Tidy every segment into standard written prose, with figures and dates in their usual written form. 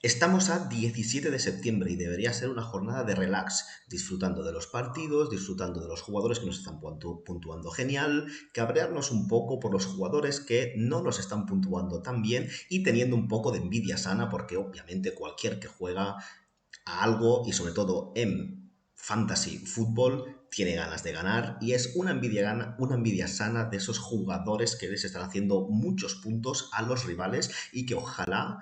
Estamos a 17 de septiembre y debería ser una jornada de relax, disfrutando de los partidos, disfrutando de los jugadores que nos están puntuando genial, cabrearnos un poco por los jugadores que no nos están puntuando tan bien y teniendo un poco de envidia sana porque obviamente cualquier que juega a algo y sobre todo en fantasy fútbol tiene ganas de ganar y es una envidia sana de esos jugadores que les están haciendo muchos puntos a los rivales y que ojalá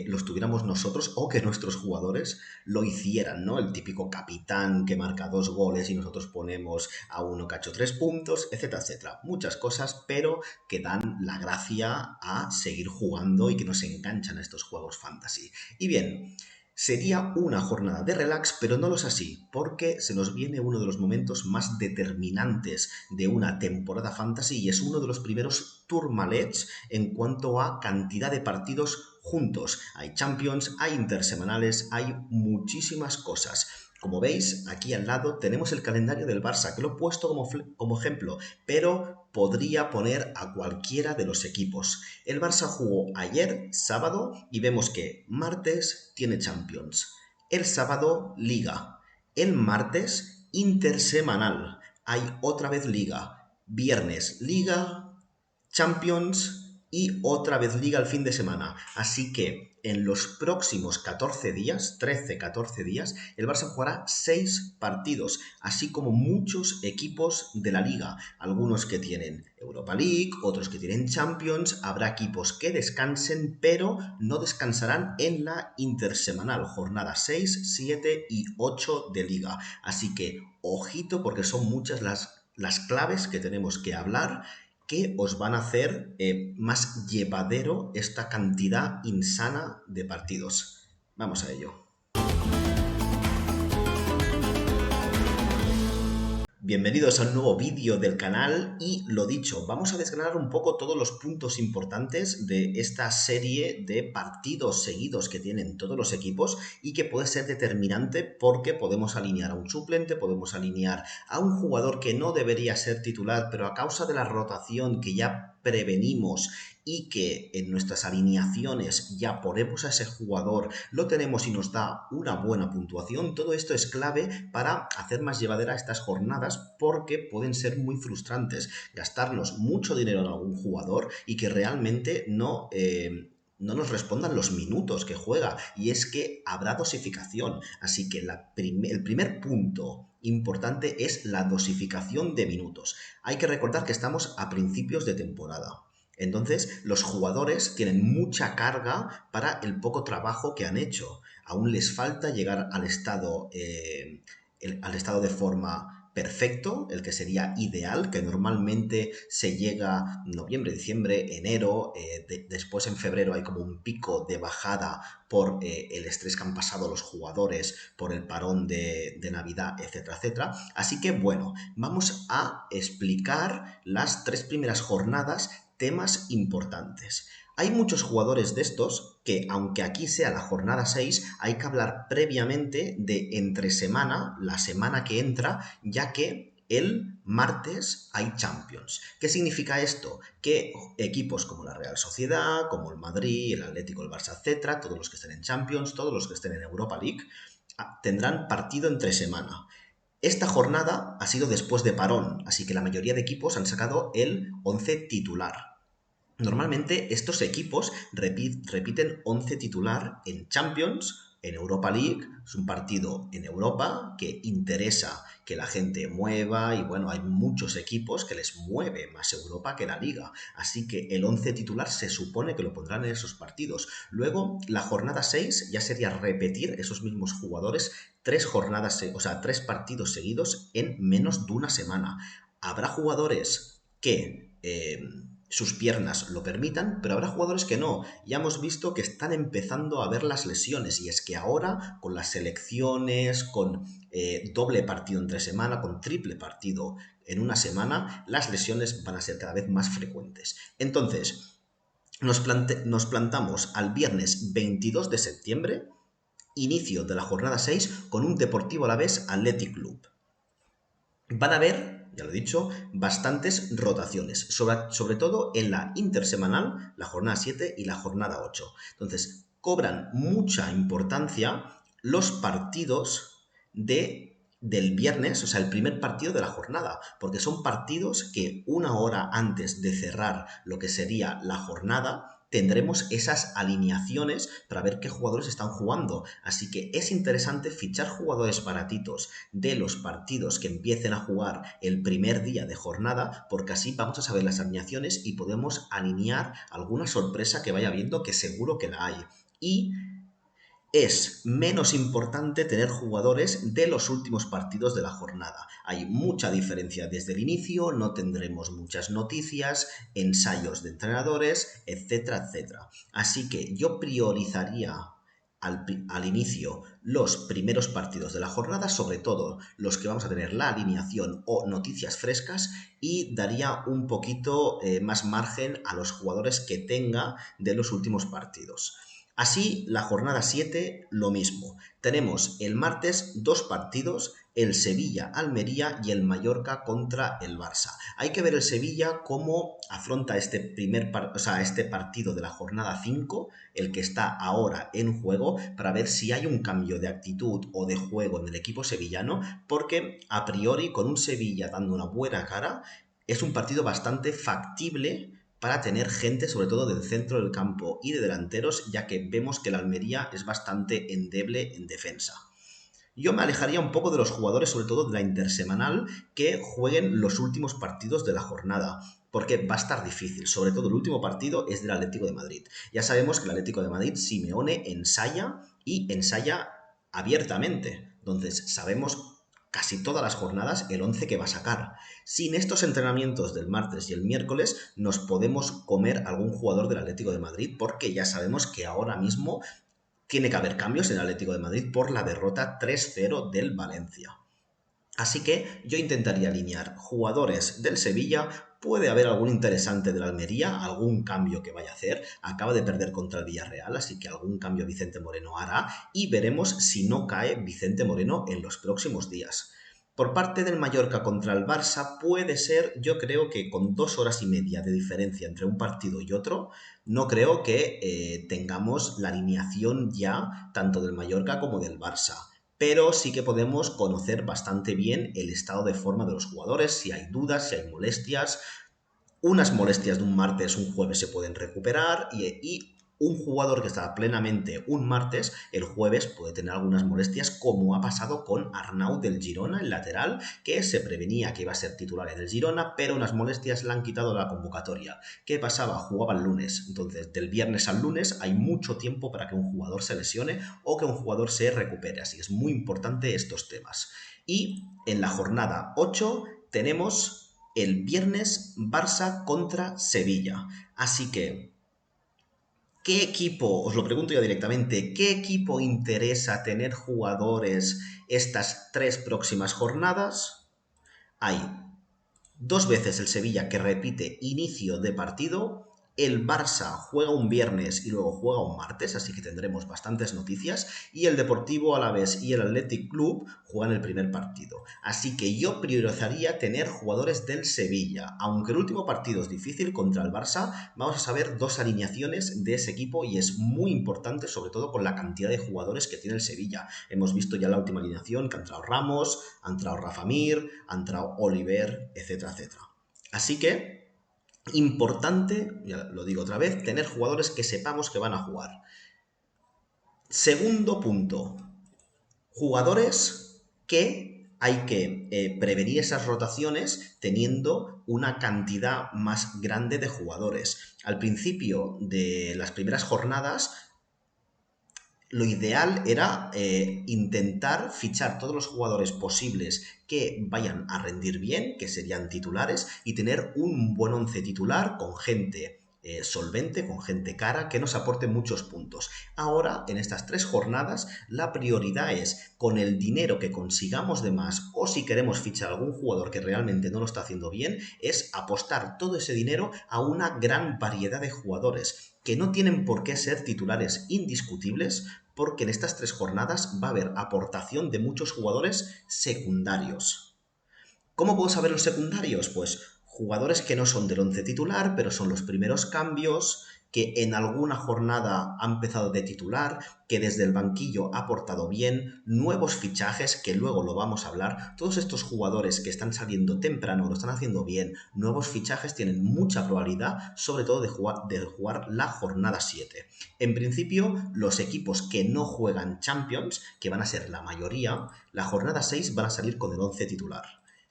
los tuviéramos nosotros o que nuestros jugadores lo hicieran, ¿no? El típico capitán que marca 2 goles y nosotros ponemos a uno que ha hecho 3 puntos, etcétera, etcétera. Muchas cosas, pero que dan la gracia a seguir jugando y que nos enganchan a estos juegos fantasy. Y bien, sería una jornada de relax, pero no lo es así, porque se nos viene uno de los momentos más determinantes de una temporada fantasy y es uno de los primeros tourmalets en cuanto a cantidad de partidos juntos. Hay Champions, hay intersemanales, hay muchísimas cosas. Como veis, aquí al lado tenemos el calendario del Barça, que lo he puesto como ejemplo, pero podría poner a cualquiera de los equipos. El Barça jugó ayer, sábado, y vemos que martes tiene Champions, el sábado Liga, el martes intersemanal, hay otra vez Liga, viernes Liga, Champions y otra vez Liga el fin de semana. Así que en los próximos 14 días, 13-14 días, el Barça jugará 6 partidos, así como muchos equipos de la Liga. Algunos que tienen Europa League, otros que tienen Champions. Habrá equipos que descansen, pero no descansarán en la intersemanal, jornada 6, 7 y 8 de Liga. Así que ojito porque son muchas las claves que tenemos que hablar que os van a hacer más llevadero esta cantidad insana de partidos. Vamos a ello. Bienvenidos a un nuevo vídeo del canal y lo dicho, vamos a desgranar un poco todos los puntos importantes de esta serie de partidos seguidos que tienen todos los equipos y que puede ser determinante porque podemos alinear a un suplente, podemos alinear a un jugador que no debería ser titular, pero a causa de la rotación que ya prevenimos y que en nuestras alineaciones ya ponemos a ese jugador, lo tenemos y nos da una buena puntuación. Todo esto es clave para hacer más llevadera estas jornadas porque pueden ser muy frustrantes. Gastarnos mucho dinero en algún jugador y que realmente no nos respondan los minutos que juega. Y es que habrá dosificación. Así que el primer punto importante es la dosificación de minutos. Hay que recordar que estamos a principios de temporada. Entonces, los jugadores tienen mucha carga para el poco trabajo que han hecho. Aún les falta llegar al estado de forma perfecto, el que sería ideal, que normalmente se llega noviembre, diciembre, enero, después en febrero hay como un pico de bajada por el estrés que han pasado los jugadores, por el parón de Navidad, etcétera, etcétera. Así que bueno, vamos a explicar las 3 primeras jornadas, temas importantes. Hay muchos jugadores de estos que, aunque aquí sea la jornada 6, hay que hablar previamente de entre semana, la semana que entra, ya que el martes hay Champions. ¿Qué significa esto? Que equipos como la Real Sociedad, como el Madrid, el Atlético, el Barça, etcétera, todos los que estén en Champions, todos los que estén en Europa League, tendrán partido entre semana. Esta jornada ha sido después de parón, así que la mayoría de equipos han sacado el 11 titular. Normalmente estos equipos repiten 11 titular en Champions, en Europa League, es un partido en Europa que interesa que la gente mueva y bueno, hay muchos equipos que les mueve más Europa que la Liga, así que el 11 titular se supone que lo pondrán en esos partidos. Luego, la jornada 6 ya sería repetir esos mismos jugadores 3 partidos seguidos en menos de una semana. Habrá jugadores que sus piernas lo permitan, pero habrá jugadores que no. Ya hemos visto que están empezando a ver las lesiones y es que ahora con las selecciones, con doble partido entre semana, con triple partido en una semana, las lesiones van a ser cada vez más frecuentes. Entonces, nos plantamos al viernes 22 de septiembre, inicio de la jornada 6, con un Deportivo Alavés Athletic Club. Van a haber, ya lo he dicho, bastantes rotaciones, sobre todo en la intersemanal, la jornada 7 y la jornada 8. Entonces, cobran mucha importancia los partidos del viernes, o sea, el primer partido de la jornada, porque son partidos que una hora antes de cerrar lo que sería la jornada, tendremos esas alineaciones para ver qué jugadores están jugando. Así que es interesante fichar jugadores baratitos de los partidos que empiecen a jugar el primer día de jornada, porque así vamos a saber las alineaciones y podemos alinear alguna sorpresa que vaya viendo, que seguro que la hay. Y es menos importante tener jugadores de los últimos partidos de la jornada. Hay mucha diferencia desde el inicio, no tendremos muchas noticias, ensayos de entrenadores, etcétera, etcétera. Así que yo priorizaría al inicio los primeros partidos de la jornada, sobre todo los que vamos a tener la alineación o noticias frescas, y daría un poquito más margen a los jugadores que tenga de los últimos partidos. Así, la jornada 7, lo mismo. Tenemos el martes dos partidos, el Sevilla-Almería y el Mallorca contra el Barça. Hay que ver el Sevilla cómo afronta este este partido de la jornada 5, el que está ahora en juego, para ver si hay un cambio de actitud o de juego en el equipo sevillano, porque a priori con un Sevilla dando una buena cara, es un partido bastante factible para tener gente, sobre todo del centro del campo y de delanteros, ya que vemos que la Almería es bastante endeble en defensa. Yo me alejaría un poco de los jugadores, sobre todo de la intersemanal, que jueguen los últimos partidos de la jornada, porque va a estar difícil. Sobre todo el último partido es del Atlético de Madrid. Ya sabemos que el Atlético de Madrid, Simeone ensaya y ensaya abiertamente. Entonces sabemos casi todas las jornadas el 11 que va a sacar. Sin estos entrenamientos del martes y el miércoles nos podemos comer algún jugador del Atlético de Madrid, porque ya sabemos que ahora mismo tiene que haber cambios en el Atlético de Madrid por la derrota 3-0 del Valencia. Así que yo intentaría alinear jugadores del Sevilla, puede haber algún interesante del Almería, algún cambio que vaya a hacer, acaba de perder contra el Villarreal, así que algún cambio Vicente Moreno hará y veremos si no cae Vicente Moreno en los próximos días. Por parte del Mallorca contra el Barça puede ser, yo creo que con 2 horas y media de diferencia entre un partido y otro, no creo que tengamos la alineación ya tanto del Mallorca como del Barça, pero sí que podemos conocer bastante bien el estado de forma de los jugadores, si hay dudas, si hay molestias. Unas molestias de un martes, un jueves se pueden recuperar y un jugador que está plenamente un martes, el jueves puede tener algunas molestias, como ha pasado con Arnau del Girona, el lateral, que se prevenía que iba a ser titular en el Girona, pero unas molestias le han quitado la convocatoria. ¿Qué pasaba? Jugaba el lunes, entonces del viernes al lunes hay mucho tiempo para que un jugador se lesione o que un jugador se recupere, así que es muy importante estos temas. Y en la jornada 8 tenemos el viernes Barça contra Sevilla. Así que, ¿qué equipo, os lo pregunto ya directamente, qué equipo interesa tener jugadores estas 3 próximas jornadas? Hay 2 veces el Sevilla que repite inicio de partido. El Barça juega un viernes y luego juega un martes, así que tendremos bastantes noticias. Y el Deportivo Alavés y el Athletic Club juegan el primer partido. Así que yo priorizaría tener jugadores del Sevilla. Aunque el último partido es difícil contra el Barça, vamos a saber 2 alineaciones de ese equipo y es muy importante, sobre todo con la cantidad de jugadores que tiene el Sevilla. Hemos visto ya la última alineación, que han entrado Ramos, ha entrado Rafa Mir, ha entrado Oliver, etcétera, etcétera. Así que, importante, ya lo digo otra vez, tener jugadores que sepamos que van a jugar. Segundo punto, jugadores que hay que prevenir esas rotaciones teniendo una cantidad más grande de jugadores. Al principio de las primeras jornadas, lo ideal era intentar fichar todos los jugadores posibles que vayan a rendir bien, que serían titulares, y tener un buen once titular con gente solvente, con gente cara, que nos aporte muchos puntos. Ahora, en estas 3 jornadas, la prioridad es, con el dinero que consigamos de más, o si queremos fichar a algún jugador que realmente no lo está haciendo bien, es apostar todo ese dinero a una gran variedad de jugadores que no tienen por qué ser titulares indiscutibles, porque en estas 3 jornadas va a haber aportación de muchos jugadores secundarios. ¿Cómo puedo saber los secundarios? Pues jugadores que no son del once titular, pero son los primeros cambios, que en alguna jornada ha empezado de titular, que desde el banquillo ha portado bien, nuevos fichajes, que luego lo vamos a hablar. Todos estos jugadores que están saliendo temprano, lo están haciendo bien, nuevos fichajes, tienen mucha probabilidad, sobre todo de jugar la jornada 7. En principio, los equipos que no juegan Champions, que van a ser la mayoría, la jornada 6 van a salir con el 11 titular.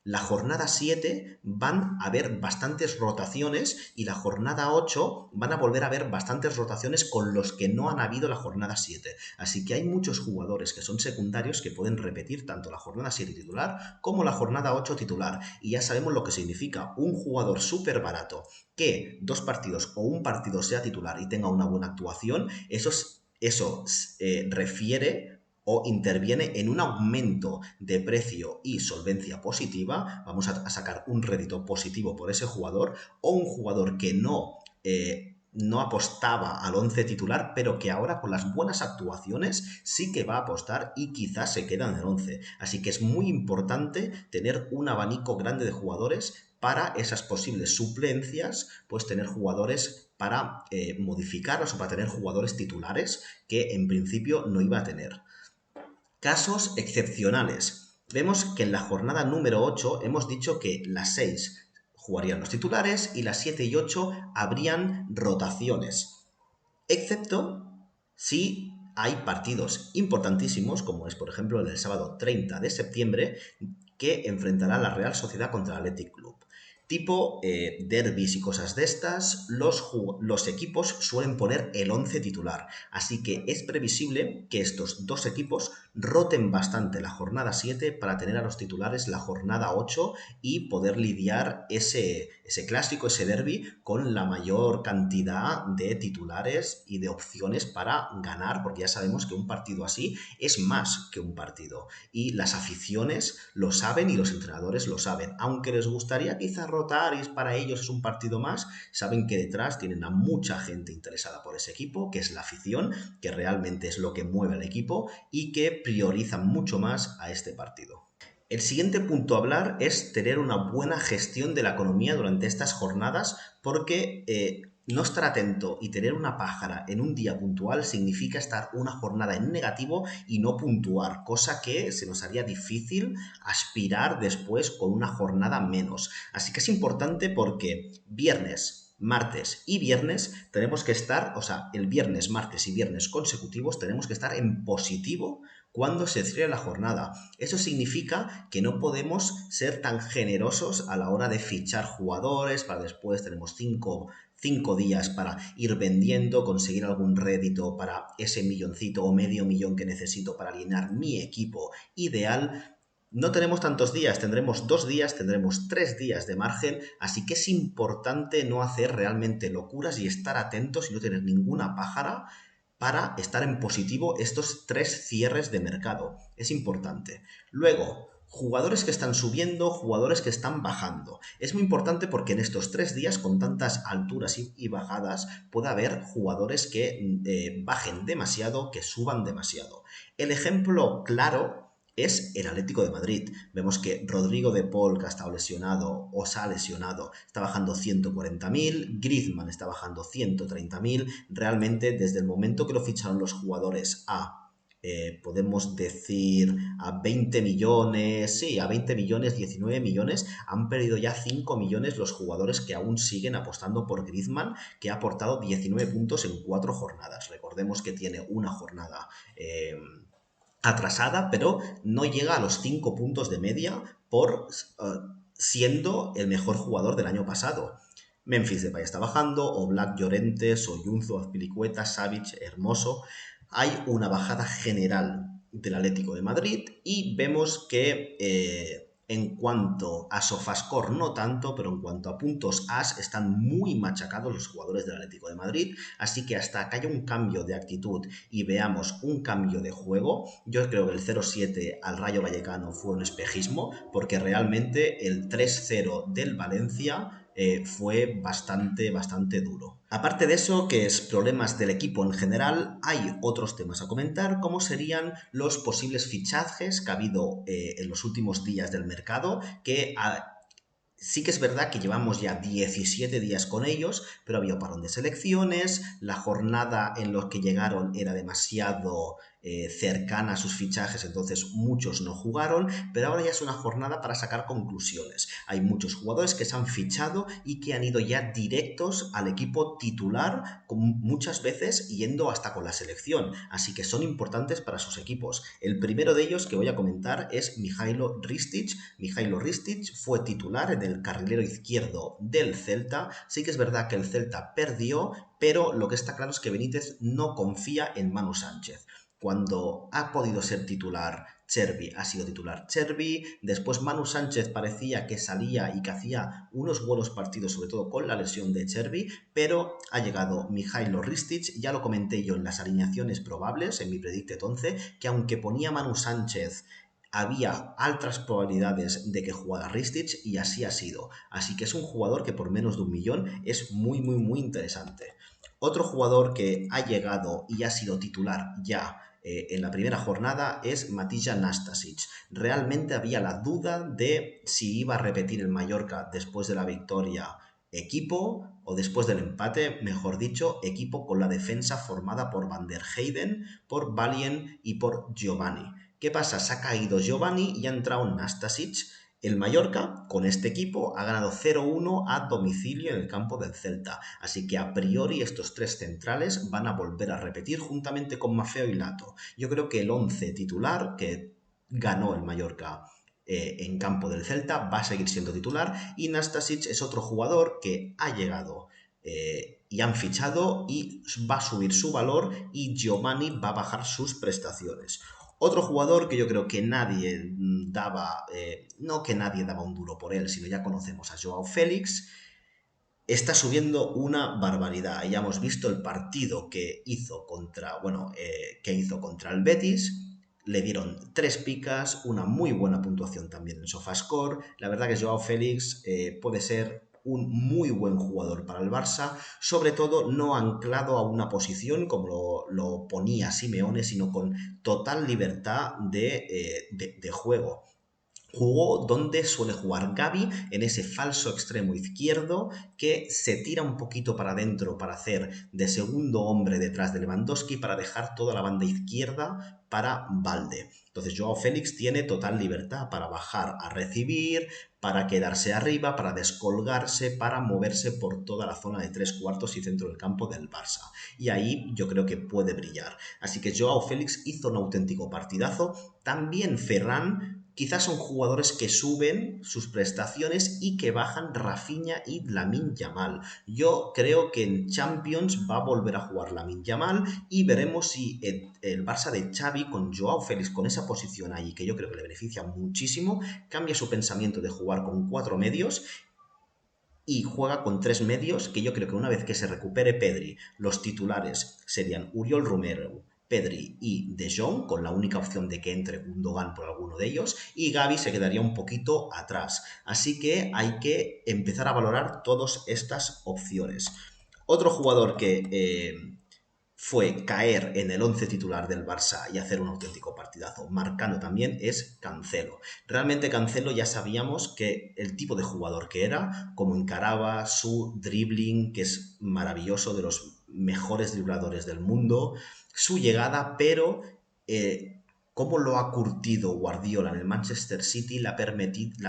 La jornada 7 van a haber bastantes rotaciones y la jornada 8 van a volver a haber bastantes rotaciones con los que no han habido la jornada 7. Así que hay muchos jugadores que son secundarios que pueden repetir tanto la jornada 7 titular como la jornada 8 titular. Y ya sabemos lo que significa un jugador súper barato que 2 partidos o un partido sea titular y tenga una buena actuación. Eso refiere o interviene en un aumento de precio y solvencia positiva, vamos a sacar un rédito positivo por ese jugador, o un jugador que no apostaba al 11 titular, pero que ahora con las buenas actuaciones sí que va a apostar y quizás se queda en el 11. Así que es muy importante tener un abanico grande de jugadores para esas posibles suplencias, pues tener jugadores para modificarlos o para tener jugadores titulares que en principio no iba a tener. Casos excepcionales. Vemos que en la jornada número 8 hemos dicho que las 6 jugarían los titulares y las 7 y 8 habrían rotaciones. Excepto si hay partidos importantísimos, como es por ejemplo el del sábado 30 de septiembre, que enfrentará la Real Sociedad contra el Athletic Club. Tipo derbis y cosas de estas, los equipos suelen poner el 11 titular, así que es previsible que estos dos equipos roten bastante la jornada 7 para tener a los titulares la jornada 8 y poder lidiar ese clásico, ese derbi, con la mayor cantidad de titulares y de opciones para ganar, porque ya sabemos que un partido así es más que un partido y las aficiones lo saben y los entrenadores lo saben, aunque les gustaría quizás rotar y para ellos es un partido más, saben que detrás tienen a mucha gente interesada por ese equipo, que es la afición, que realmente es lo que mueve al equipo y que priorizan mucho más a este partido. El siguiente punto a hablar es tener una buena gestión de la economía durante estas jornadas, porque no estar atento y tener una pájara en un día puntual significa estar una jornada en negativo y no puntuar, cosa que se nos haría difícil aspirar después con una jornada menos. Así que es importante porque viernes, martes y viernes tenemos que estar, o sea, el viernes, martes y viernes consecutivos tenemos que estar en positivo cuando se cierre la jornada. Eso significa que no podemos ser tan generosos a la hora de fichar jugadores, para después tenemos 5 días para ir vendiendo, conseguir algún rédito para ese milloncito o medio millón que necesito para alinear mi equipo ideal. No tenemos tantos días, tendremos 2 días, tendremos 3 días de margen, así que es importante no hacer realmente locuras y estar atentos y no tener ninguna pájara para estar en positivo estos 3 cierres de mercado. Es importante. Luego, jugadores que están subiendo, jugadores que están bajando. Es muy importante porque en estos 3 días, con tantas alturas y bajadas, puede haber jugadores que bajen demasiado, que suban demasiado. El ejemplo claro es el Atlético de Madrid. Vemos que Rodrigo de Paul, que ha estado lesionado o se ha lesionado, está bajando 140.000, Griezmann está bajando 130.000. Realmente, desde el momento que lo ficharon los jugadores podemos decir a 20 millones, sí, a 20 millones, 19 millones, han perdido ya 5 millones los jugadores que aún siguen apostando por Griezmann, que ha aportado 19 puntos en 4 jornadas. Recordemos que tiene una jornada atrasada, pero no llega a los 5 puntos de media por siendo el mejor jugador del año pasado. Memphis Depay está bajando, Oblak, Llorente, Soyuncu, Azpilicueta, Savic, Hermoso. Hay una bajada general del Atlético de Madrid y vemos que en cuanto a Sofascore no tanto, pero en cuanto a puntos as están muy machacados los jugadores del Atlético de Madrid, así que hasta que haya un cambio de actitud y veamos un cambio de juego, yo creo que el 0-7 al Rayo Vallecano fue un espejismo, porque realmente el 3-0 del Valencia fue bastante duro. Aparte de eso, que es problemas del equipo en general, hay otros temas a comentar, como serían los posibles fichajes que ha habido en los últimos días del mercado, que Sí que es verdad que llevamos ya 17 días con ellos, pero había parón de selecciones, la jornada en los que llegaron era demasiado cercana a sus fichajes, entonces muchos no jugaron, pero ahora ya es una jornada para sacar conclusiones. Hay muchos jugadores que se han fichado y que han ido ya directos al equipo titular, muchas veces yendo hasta con la selección, así que son importantes para sus equipos. El primero de ellos que voy a comentar es Mihailo Ristic. Mihailo Ristic fue titular en el carrilero izquierdo del Celta. Sí que es verdad que el Celta perdió, pero lo que está claro es que Benítez no confía en Manu Sánchez. Cuando ha podido ser titular Chervi, ha sido titular Chervi, después Manu Sánchez parecía que salía y que hacía unos buenos partidos, sobre todo con la lesión de Chervi, pero ha llegado Mihailo Ristic, ya lo comenté yo en las alineaciones probables, en mi Predicted 11, que aunque ponía Manu Sánchez había altas probabilidades de que jugara Ristic y así ha sido. Así que es un jugador que por menos de 1 millón es muy interesante. Otro jugador que ha llegado y ha sido titular ya en la primera jornada es Matija Nastasic. Realmente había la duda de si iba a repetir el Mallorca después de la victoria equipo o después del empate, mejor dicho, equipo con la defensa formada por Van der Heyden, por Valien y por Giovanni. ¿Qué pasa? Se ha caído Giovanni y ha entrado Nastasic. El Mallorca, con este equipo, ha ganado 0-1 a domicilio en el campo del Celta. Así que a priori estos tres centrales van a volver a repetir juntamente con Maffeo y Lato. Yo creo que el 11 titular que ganó el Mallorca en campo del Celta va a seguir siendo titular y Nastasic es otro jugador que ha llegado y han fichado y va a subir su valor y Giovanni va a bajar sus prestaciones. Otro jugador que yo creo que nadie daba, no que nadie daba un duro por él, sino ya conocemos a Joao Félix, está subiendo una barbaridad. Ya hemos visto el partido que hizo contra el Betis. Le dieron 3 picas, una muy buena puntuación también en SofaScore. La verdad que Joao Félix puede ser un muy buen jugador para el Barça, sobre todo no anclado a una posición como lo ponía Simeone, sino con total libertad de juego. Jugó donde suele jugar Gavi, en ese falso extremo izquierdo que se tira un poquito para adentro para hacer de segundo hombre detrás de Lewandowski para dejar toda la banda izquierda para Valde. Entonces Joao Félix tiene total libertad para bajar a recibir, para quedarse arriba, para descolgarse, para moverse por toda la zona de 3/4 y centro del campo del Barça. Y ahí yo creo que puede brillar. Así que Joao Félix hizo un auténtico partidazo. También Ferran. Quizás son jugadores que suben sus prestaciones y que bajan Rafinha y Lamine Yamal. Yo creo que en Champions va a volver a jugar Lamine Yamal y veremos si el Barça de Xavi con Joao Félix con esa posición ahí, que yo creo que le beneficia muchísimo, cambia su pensamiento de jugar con 4 medios y juega con 3 medios, que yo creo que una vez que se recupere Pedri, los titulares serían Oriol Romeu, Pedri y De Jong, con la única opción de que entre Gundogan por alguno de ellos, y Gavi se quedaría un poquito atrás. Así que hay que empezar a valorar todas estas opciones. Otro jugador que fue caer en el 11 titular del Barça y hacer un auténtico partidazo, marcando también, es Cancelo. Realmente Cancelo ya sabíamos que el tipo de jugador que era, como encaraba su dribbling, que es maravilloso, de los mejores dribladores del mundo, su llegada, pero cómo lo ha curtido Guardiola en el Manchester City le ha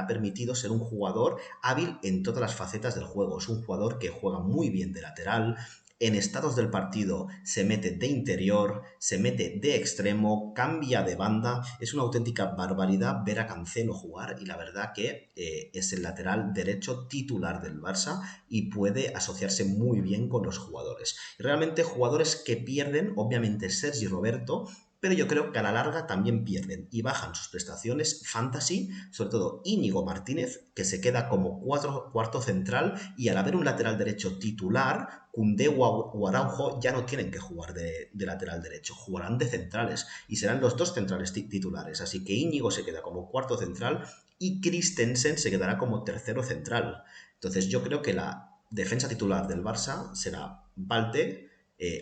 permitido ser un jugador hábil en todas las facetas del juego. Es un jugador que juega muy bien de lateral, en estados del partido se mete de interior, se mete de extremo, cambia de banda. Es una auténtica barbaridad ver a Cancelo jugar y la verdad que es el lateral derecho titular del Barça y puede asociarse muy bien con los jugadores. Realmente jugadores que pierden, obviamente Sergi Roberto, pero yo creo que a la larga también pierden y bajan sus prestaciones fantasy, sobre todo Íñigo Martínez, que se queda como cuarto central y al haber un lateral derecho titular, Koundé o Araujo ya no tienen que jugar de lateral derecho, jugarán de centrales y serán los dos centrales titulares, así que Íñigo se queda como cuarto central y Christensen se quedará como tercero central. Entonces yo creo que la defensa titular del Barça será Valde,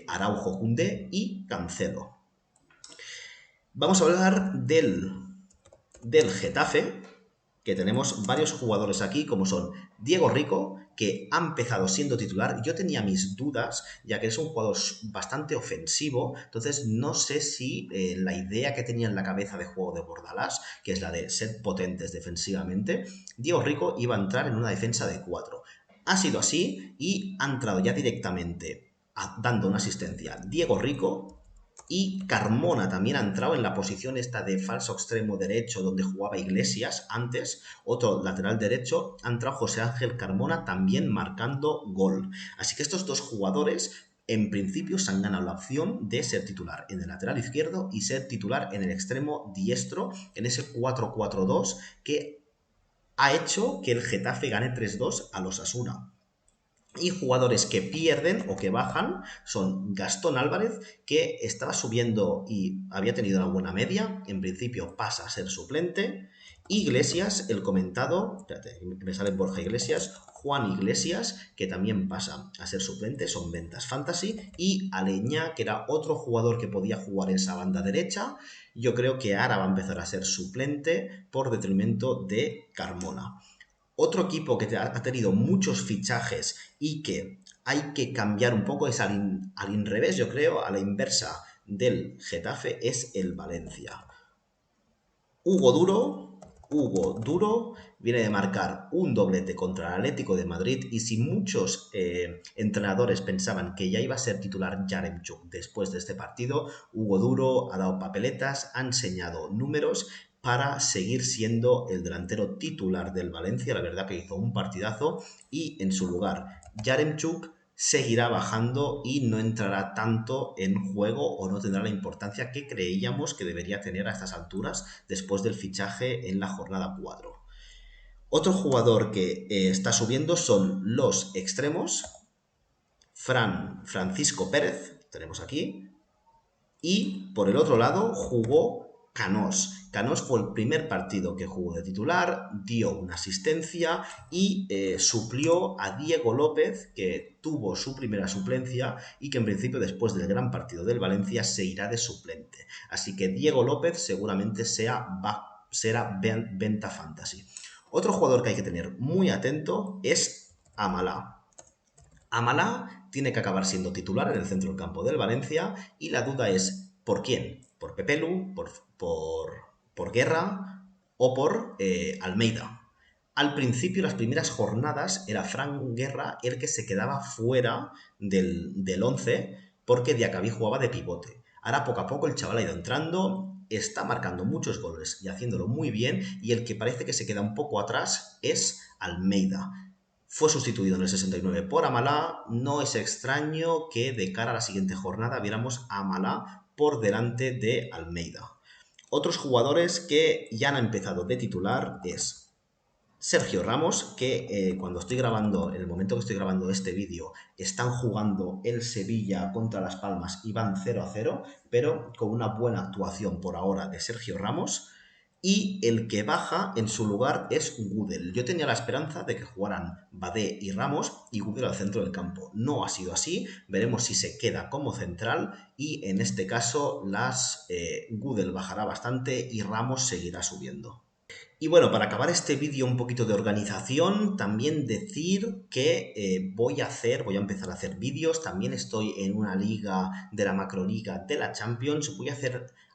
Araujo, Koundé y Cancelo. Vamos a hablar del Getafe, que tenemos varios jugadores aquí, como son Diego Rico, que ha empezado siendo titular. Yo tenía mis dudas, ya que es un jugador bastante ofensivo, entonces no sé si la idea que tenía en la cabeza de juego de Bordalás, que es la de ser potentes defensivamente, Diego Rico iba a entrar en una defensa de 4. Ha sido así y ha entrado ya directamente dando una asistencia Diego Rico, y Carmona también ha entrado en la posición esta de falso extremo derecho donde jugaba Iglesias antes, otro lateral derecho, ha entrado José Ángel Carmona también marcando gol. Así que estos dos jugadores en principio se han ganado la opción de ser titular en el lateral izquierdo y ser titular en el extremo diestro en ese 4-4-2 que ha hecho que el Getafe gane 3-2 a los Osasuna. Y jugadores que pierden o que bajan son Gastón Álvarez, que estaba subiendo y había tenido una buena media, en principio pasa a ser suplente. Iglesias, el comentado, espérate, me sale Borja Iglesias, Juan Iglesias, que también pasa a ser suplente, son ventas fantasy. Y Aleñá, que era otro jugador que podía jugar en esa banda derecha, yo creo que ahora va a empezar a ser suplente por detrimento de Carmona. Otro equipo que ha tenido muchos fichajes y que hay que cambiar un poco es al inrevés, yo creo, a la inversa del Getafe, es el Valencia. Hugo Duro viene de marcar un doblete contra el Atlético de Madrid y si muchos entrenadores pensaban que ya iba a ser titular Yaremchuk después de este partido, Hugo Duro ha dado papeletas, ha enseñado números para seguir siendo el delantero titular del Valencia. La verdad que hizo un partidazo y en su lugar Yaremchuk seguirá bajando y no entrará tanto en juego o no tendrá la importancia que creíamos que debería tener a estas alturas después del fichaje en la jornada 4. Otro jugador que está subiendo son los extremos. Francisco Pérez, tenemos aquí, y por el otro lado jugó Canós. Canós fue el primer partido que jugó de titular, dio una asistencia y suplió a Diego López, que tuvo su primera suplencia y que en principio después del gran partido del Valencia se irá de suplente. Así que Diego López seguramente será venta fantasy. Otro jugador que hay que tener muy atento es Amalá. Amalá tiene que acabar siendo titular en el centro del campo del Valencia y la duda es ¿por quién? ¿Por Pepelu? ¿Por Guerra? ¿O por Almeida? Al principio, las primeras jornadas, era Fran Guerra el que se quedaba fuera del 11 porque Diacabí jugaba de pivote. Ahora poco a poco el chaval ha ido entrando, está marcando muchos goles y haciéndolo muy bien y el que parece que se queda un poco atrás es Almeida. Fue sustituido en el 69 por Amalá. No es extraño que de cara a la siguiente jornada viéramos a Amalá por delante de Almeida. Otros jugadores que ya han empezado de titular es Sergio Ramos, que cuando estoy grabando, en el momento que estoy grabando este vídeo, están jugando el Sevilla contra Las Palmas y van 0-0, pero con una buena actuación por ahora de Sergio Ramos. Y el que baja en su lugar es Gudel. Yo tenía la esperanza de que jugaran Badé y Ramos y Gudel al centro del campo. No ha sido así. Veremos si se queda como central y en este caso Gudel bajará bastante y Ramos seguirá subiendo. Y bueno, para acabar este vídeo un poquito de organización, también decir que voy a empezar a hacer vídeos, también estoy en una liga de la macroliga de la Champions, voy a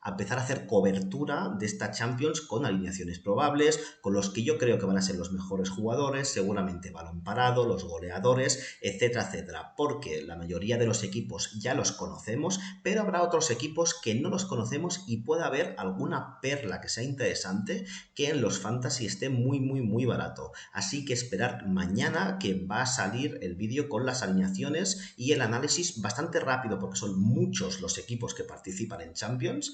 empezar a hacer cobertura de esta Champions con alineaciones probables, con los que yo creo que van a ser los mejores jugadores, seguramente balón parado, los goleadores, etcétera, etcétera, porque la mayoría de los equipos ya los conocemos, pero habrá otros equipos que no los conocemos y puede haber alguna perla que sea interesante que en los fantasy esté muy, muy, muy barato. Así que esperar mañana que va a salir el vídeo con las alineaciones y el análisis bastante rápido porque son muchos los equipos que participan en Champions.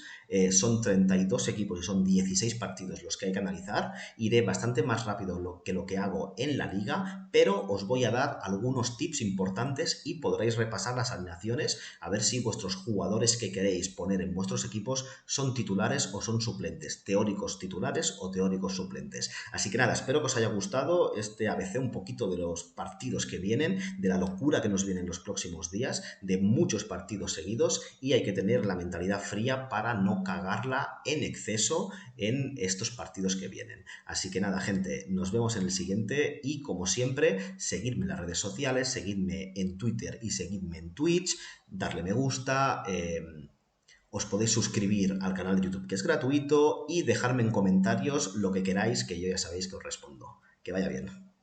Son 32 equipos y son 16 partidos los que hay que analizar. Iré bastante más rápido que lo que hago en la liga, pero os voy a dar algunos tips importantes y podréis repasar las alineaciones a ver si vuestros jugadores que queréis poner en vuestros equipos son titulares o son suplentes, teóricos titulares o teóricos suplentes. Así que nada, espero que os haya gustado este ABC un poquito de los partidos que vienen, de la locura que nos viene en los próximos días, de muchos partidos seguidos y hay que tener la mentalidad fría para no no cagarla en exceso en estos partidos que vienen. Así que nada, gente, nos vemos en el siguiente y como siempre, seguidme en las redes sociales, seguidme en Twitter y seguidme en Twitch, darle me gusta, os podéis suscribir al canal de YouTube que es gratuito y dejarme en comentarios lo que queráis, que yo ya sabéis que os respondo. Que vaya bien.